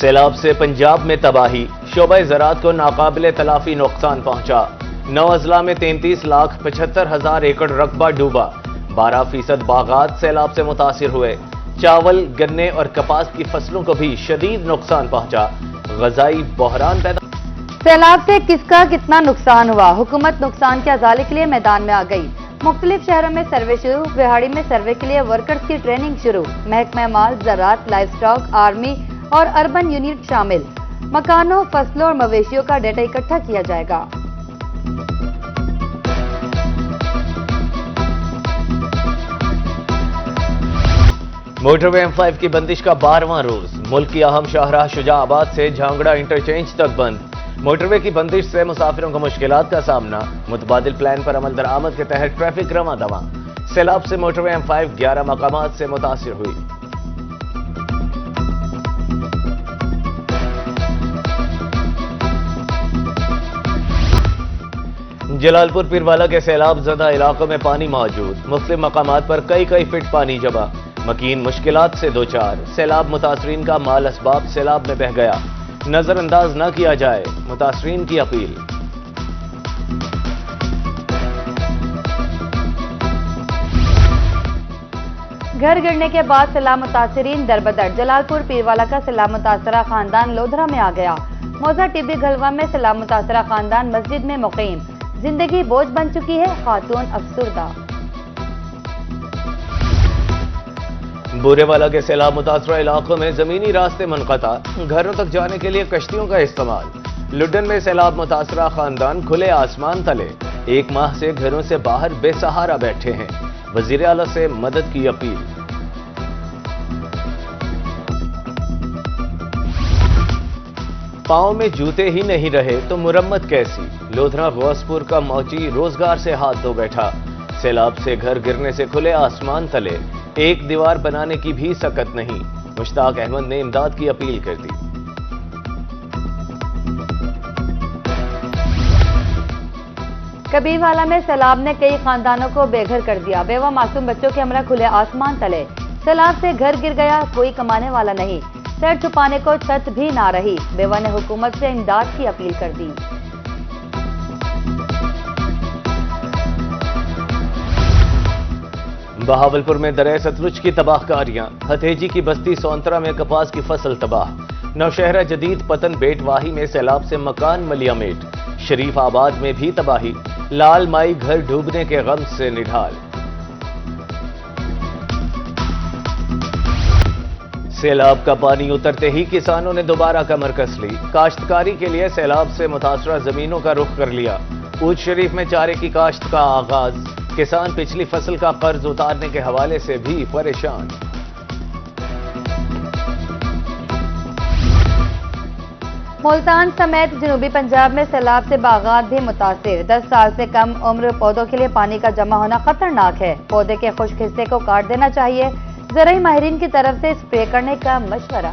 سیلاب سے پنجاب میں تباہی، شعبہ زراعت کو ناقابل تلافی نقصان پہنچا۔ 9 اضلاع میں 33,75,000 ایکڑ رقبہ ڈوبا، 12% باغات سیلاب سے متاثر ہوئے۔ چاول، گنے اور کپاس کی فصلوں کو بھی شدید نقصان پہنچا، غذائی بحران پیدا۔ سیلاب سے کس کا کتنا نقصان ہوا؟ حکومت نقصان کے ازالے کے لیے میدان میں آ گئی۔ مختلف شہروں میں سروے شروع، بہاڑی میں سروے کے لیے ورکرز کی ٹریننگ شروع۔ محکمہ مال، زراعت، لائف سٹاک، آرمی اور اربن یونٹ شامل۔ مکانوں، فصلوں اور مویشیوں کا ڈیٹا اکٹھا کیا جائے گا۔ موٹر وے M5 کی بندش کا 12واں روز، ملک کی اہم شاہراہ شجاع آباد سے جھانگڑا انٹرچینج تک بند۔ موٹر وے کی بندش سے مسافروں کو مشکلات کا سامنا، متبادل پلان پر عمل درآمد کے تحت ٹریفک رواں دواں۔ سیلاب سے موٹر وے M5 11 مقامات سے متاثر ہوئی۔ جلال پور پیروالا کے سیلاب زدہ علاقوں میں پانی موجود، مختلف مقامات پر کئی فٹ پانی جمع، مکین مشکلات سے دوچار۔ سیلاب متاثرین کا مال اسباب سیلاب میں بہہ گیا، نظر انداز نہ کیا جائے، متاثرین کی اپیل۔ گھر گرنے کے بعد سیلاب متاثرین دربدر۔ جلال پور پیروالا کا سیلاب متاثرہ خاندان لودھرا میں آ گیا۔ موزہ ٹبی گھلوا میں سیلاب متاثرہ خاندان مسجد میں مقیم۔ زندگی بوجھ بن چکی ہے، خاتون افسردہ۔ بورے والا کے سیلاب متاثرہ علاقوں میں زمینی راستے منقطع، گھروں تک جانے کے لیے کشتیوں کا استعمال۔ لڈن میں سیلاب متاثرہ خاندان کھلے آسمان تلے، 1 ماہ سے گھروں سے باہر بے سہارا بیٹھے ہیں، وزیر اعلیٰ سے مدد کی اپیل۔ پاؤں میں جوتے ہی نہیں رہے تو مرمت کیسی؟ لودھرا غوث پور کا موچی روزگار سے ہاتھ دھو بیٹھا۔ سیلاب سے گھر گرنے سے کھلے آسمان تلے، 1 دیوار بنانے کی بھی سکت نہیں۔ مشتاق احمد نے امداد کی اپیل کر دی۔ کبیروالا میں سیلاب نے کئی خاندانوں کو بے گھر کر دیا، بیوہ معصوم بچوں کے ہمراہ کھلے آسمان تلے۔ سیلاب سے گھر گر گیا، کوئی کمانے والا نہیں، سر چھپانے کو چھت بھی نہ رہی۔ بیوہ نے حکومت سے امداد کی اپیل کر دی۔ بہاولپور میں دریا ستلج کی تباہ کاریاں، ہتھیجی کی بستی سونترا میں کپاس کی فصل تباہ۔ نوشہرہ جدید پتن بیٹ واہی میں سیلاب سے مکان ملیامیٹ، شریف آباد میں بھی تباہی، لال مائی گھر ڈوبنے کے غم سے نڈھال۔ سیلاب کا پانی اترتے ہی کسانوں نے دوبارہ کمر کس لی، کاشتکاری کے لیے سیلاب سے متاثرہ زمینوں کا رخ کر لیا۔ اونچ شریف میں چارے کی کاشت کا آغاز، کسان پچھلی فصل کا قرض اتارنے کے حوالے سے بھی پریشان۔ ملتان سمیت جنوبی پنجاب میں سیلاب سے باغات بھی متاثر۔ 10 سال سے کم عمر پودوں کے لیے پانی کا جمع ہونا خطرناک ہے، پودے کے خشک حصے کو کاٹ دینا چاہیے، زرعی ماہرین کی طرف سے اسپرے کرنے کا مشورہ۔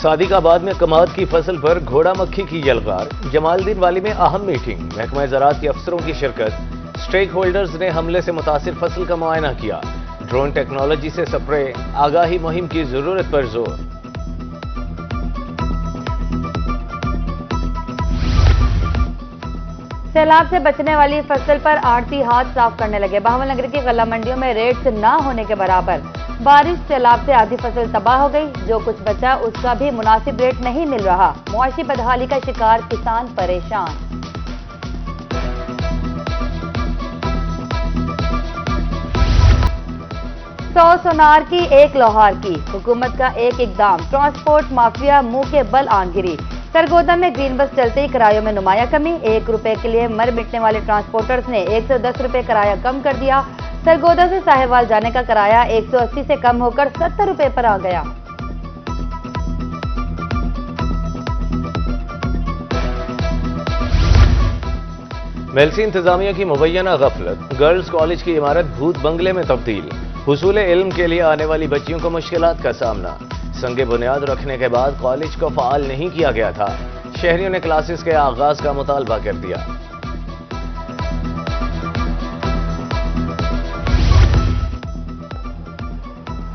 صادق آباد میں کماد کی فصل پر گھوڑا مکھی کی یلغار، جمال الدین والی میں اہم میٹنگ، محکمہ زراعت کے افسروں کی شرکت۔ سٹیک ہولڈرز نے حملے سے متاثر فصل کا معائنہ کیا، ڈرون ٹیکنالوجی سے سپرے، آگاہی مہم کی ضرورت پر زور۔ سیلاب سے بچنے والی فصل پر آڑتی ہاتھ صاف کرنے لگے، بہاول نگر کی غلہ منڈیوں میں ریٹس نہ ہونے کے برابر۔ بارش سیلاب سے آدھی فصل تباہ ہو گئی، جو کچھ بچا اس کا بھی مناسب ریٹ نہیں مل رہا، معاشی بدحالی کا شکار کسان پریشان۔ سو سونار کی 1 لوہار کی، حکومت کا ایک اقدام، ٹرانسپورٹ مافیا منہ کے بل آن گری۔ سرگودا میں گرین بس چلتے ہی کرایوں میں نمایاں کمی، 1 روپے کے لیے مر مٹنے والے ٹرانسپورٹرز نے 110 روپے کرایہ کم کر دیا۔ سرگودا سے ساہیوال جانے کا کرایہ 180 سے کم ہو کر 70 روپے پر آ گیا۔ میلسی انتظامیہ کی مبینہ غفلت، گرلز کالج کی عمارت بھوت بنگلے میں تبدیل، حصول علم کے لیے آنے والی بچیوں کو مشکلات کا سامنا۔ سنگ بنیاد رکھنے کے بعد کالج کو فعال نہیں کیا گیا تھا، شہریوں نے کلاسز کے آغاز کا مطالبہ کر دیا۔